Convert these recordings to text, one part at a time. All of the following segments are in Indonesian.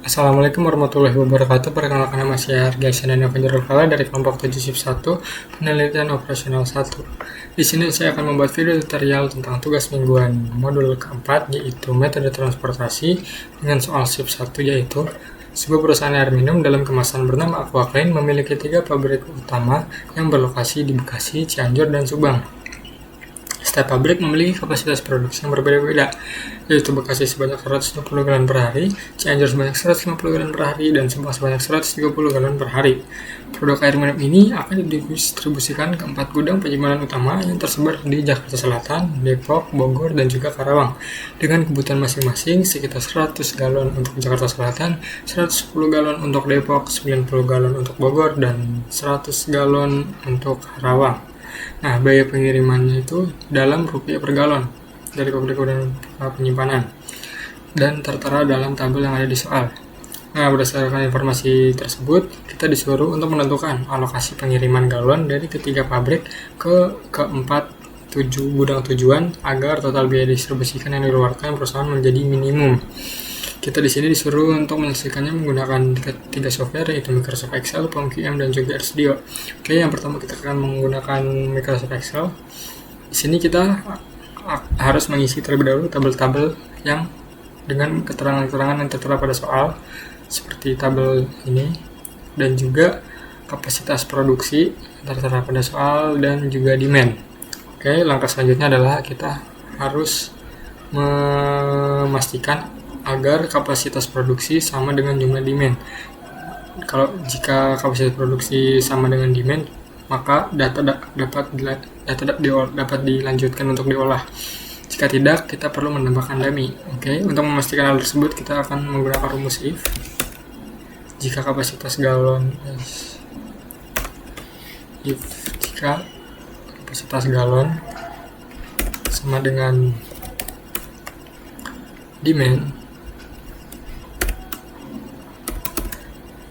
Assalamualaikum warahmatullahi wabarakatuh. Perkenalkan, nama saya Argysan dan Evangelova dari kelompok 7 SIP 1 penelitian operasional 1. Di sini saya akan membuat video tutorial tentang tugas mingguan modul keempat, yaitu metode transportasi dengan soal SIP 1, yaitu sebuah perusahaan air minum dalam kemasan bernama Aquaclean memiliki 3 pabrik utama yang berlokasi di Bekasi, Cianjur, dan Subang. Setiap pabrik memiliki kapasitas produksi yang berbeda-beda, yaitu Bekasi sebanyak 120 galon per hari, Cianjur sebanyak 150 galon per hari, dan Subang sebanyak 130 galon per hari. Produk air minum ini akan didistribusikan ke 4 gudang penyimpanan utama yang tersebar di Jakarta Selatan, Depok, Bogor, dan juga Karawang, dengan kebutuhan masing-masing sekitar 100 galon untuk Jakarta Selatan, 110 galon untuk Depok, 90 galon untuk Bogor, dan 100 galon untuk Karawang. Nah, biaya pengirimannya itu dalam rupiah per galon dari pabrik dan penyimpanan, dan tertera dalam tabel yang ada di soal. Nah, berdasarkan informasi tersebut, kita disuruh untuk menentukan alokasi pengiriman galon dari ketiga pabrik ke keempat gudang tujuan agar total biaya distribusikan yang dikeluarkan perusahaan menjadi minimum. Kita di sini disuruh untuk menyelesaikannya menggunakan tiga software, yaitu Microsoft Excel, POM-QM, dan juga RStudio. Oke, yang pertama kita akan menggunakan Microsoft Excel. Di sini kita harus mengisi terlebih dahulu tabel-tabel yang dengan keterangan-keterangan yang tertera pada soal, seperti tabel ini, dan juga kapasitas produksi tertera pada soal, dan juga demand. Oke, langkah selanjutnya adalah kita harus memastikan agar kapasitas produksi sama dengan jumlah demand. Jika kapasitas produksi sama dengan demand, maka data dapat dilanjutkan untuk diolah. Jika tidak, kita perlu menambahkan dummy. Oke, untuk memastikan hal tersebut, kita akan menggunakan rumus if. Jika kapasitas galon sama dengan demand,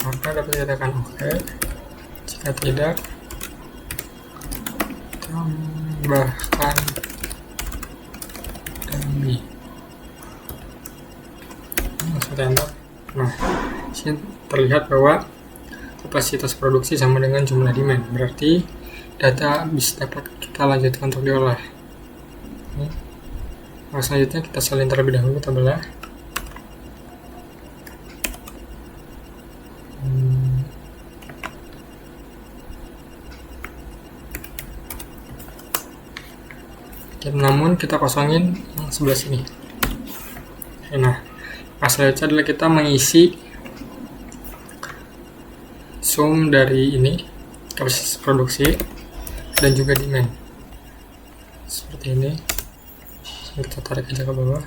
maka dapat dikatakan oke. Jika tidak, tambahkan dummy. Langsung enter. Nah, sini terlihat bahwa kapasitas produksi sama dengan jumlah demand, berarti data bisa dapat kita lanjutkan untuk diolah. Nah, selanjutnya kita salin terlebih dahulu tabelnya. Namun kita kosongin yang sebelah sini. Nah, selanjutnya adalah kita mengisi sum dari ini, kapasitas produksi dan juga demand, seperti ini. Kita tarik aja ke bawah.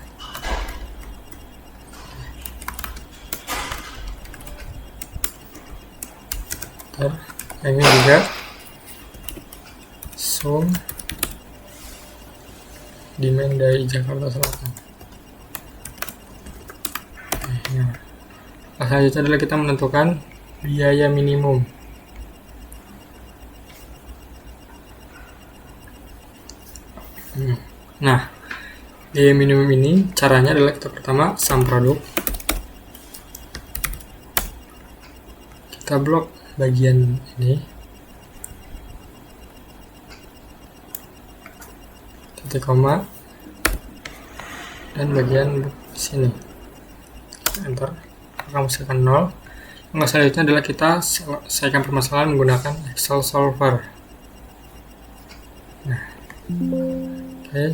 Ini juga sum demand dari Jakarta Selatan. Nah, selanjutnya adalah kita menentukan biaya minimum. Nah, biaya minimum ini caranya adalah kita pertama sum produk. Kita blok bagian ini, titik koma, dan bagian sini. Enter. Maka masukkan 0. Langkah selanjutnya adalah kita selesaikan permasalahan menggunakan Excel Solver. Nah, oke.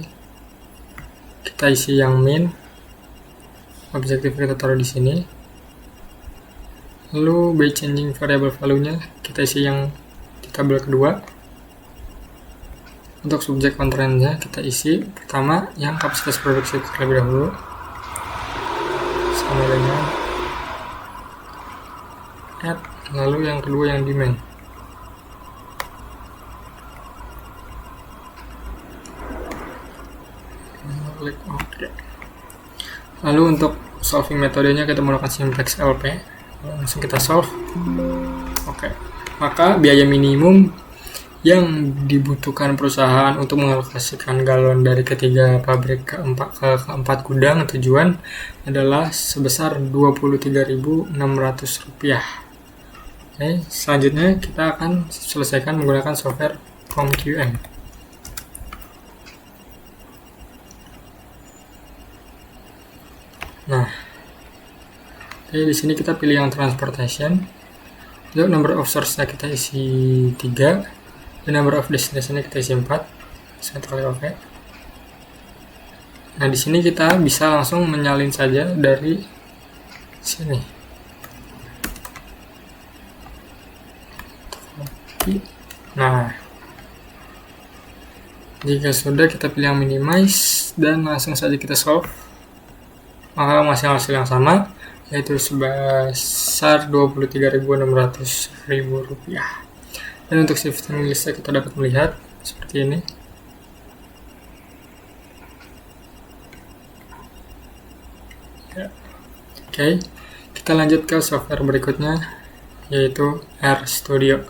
Kita isi yang min. Objektif kita taruh di sini. Lalu by changing variable value-nya kita isi yang di tabel kedua. Untuk subjek kontennya kita isi pertama yang kapasitas produksi terlebih dahulu sama dengan add, lalu yang kedua yang demand. Klik OK. Lalu untuk solving metodenya kita menggunakan simplex LP. Langsung kita solve. Oke. Maka biaya minimum yang dibutuhkan perusahaan untuk mengalokasikan galon dari ketiga pabrik ke keempat gudang tujuan adalah sebesar Rp23.600. Oke, selanjutnya kita akan selesaikan menggunakan software ComQM. Nah, oke, di sini kita pilih yang transportation. Untuk number of source-nya kita isi 3, dan number of destination-nya kita isi 4. Saya klik OK. Nah, di sini kita bisa langsung menyalin saja dari sini. Nah, jika sudah, kita pilih yang minimize dan langsung saja kita solve. Maka masih hasil yang sama, yaitu sebesar Rp23.600. Dan untuk shifting listnya kita dapat melihat seperti ini. Oke, kita lanjut ke software berikutnya, yaitu RStudio.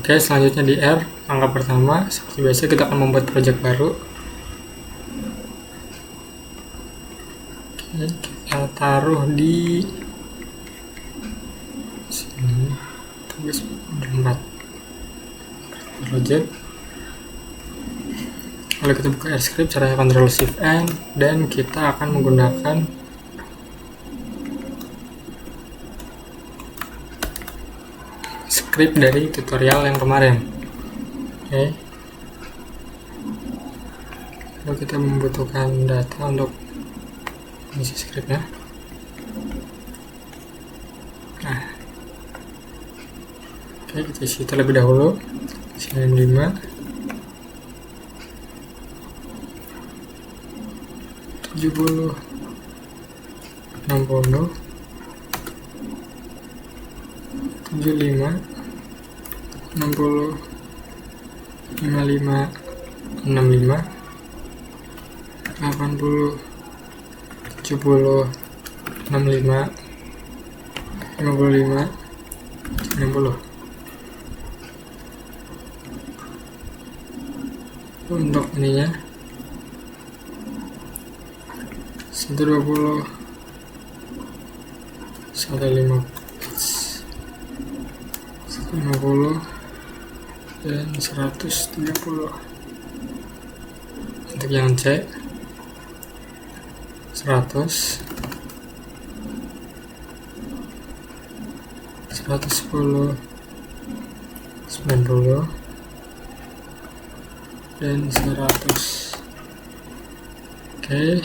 Oke, selanjutnya di R, angka pertama, seperti biasa kita akan membuat project baru. Oke, kita taruh di sini, tugas 4 project. Lalu kita buka RScript, caranya Ctrl+Shift+N, dan kita akan menggunakan script dari tutorial yang kemarin. Oke. Lalu kita membutuhkan data untuk mengisi scriptnya. Nah, oke, kita isi terlebih dahulu. Sini 5, 70, 60, 75, 60, 55, 65, 80, 70, 65, 55, 60. Untuk ininya 120, 150, 150, dan 130. Untuk yang C 100, 110, 90, dan 100. Oke,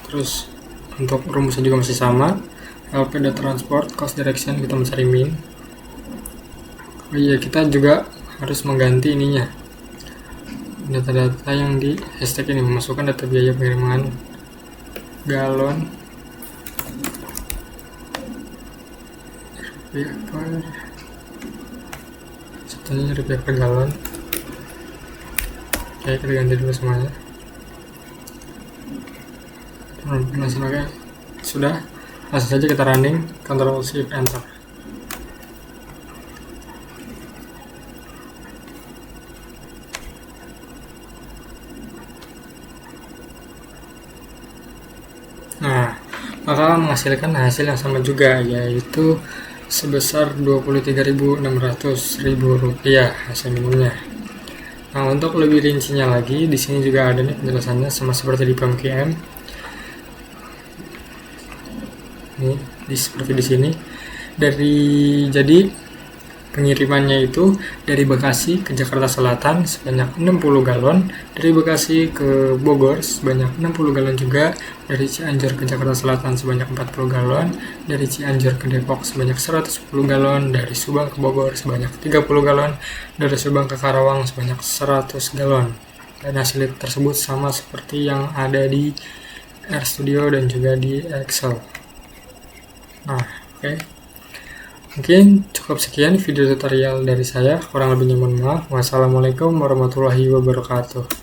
terus untuk rumusnya juga masih sama. LP data transport cost direction kita mencari min. Oh iya, kita juga harus mengganti ininya, data-data yang di hashtag ini, memasukkan data biaya pengiriman galon rupiah per galon. Oke, kita ganti dulu semuanya. Langsung aja, sudah, langsung saja kita running, Ctrl+Shift+Enter. Nah, maka menghasilkan hasil yang sama juga, yaitu sebesar Rp23.600 hasil minimnya. Nah, untuk lebih rincinya lagi, di sini juga ada nih penjelasannya sama seperti di ComQM. Ini seperti di sini. Jadi pengirimannya itu dari Bekasi ke Jakarta Selatan sebanyak 60 galon, dari Bekasi ke Bogor sebanyak 60 galon juga, dari Cianjur ke Jakarta Selatan sebanyak 40 galon, dari Cianjur ke Depok sebanyak 110 galon, dari Subang ke Bogor sebanyak 30 galon, dari Subang ke Karawang sebanyak 100 galon. Dan hasil tersebut sama seperti yang ada di RStudio dan juga di Excel. Nah, oke. Mungkin cukup sekian video tutorial dari saya, kurang lebihnya mohon maaf. Wassalamualaikum warahmatullahi wabarakatuh.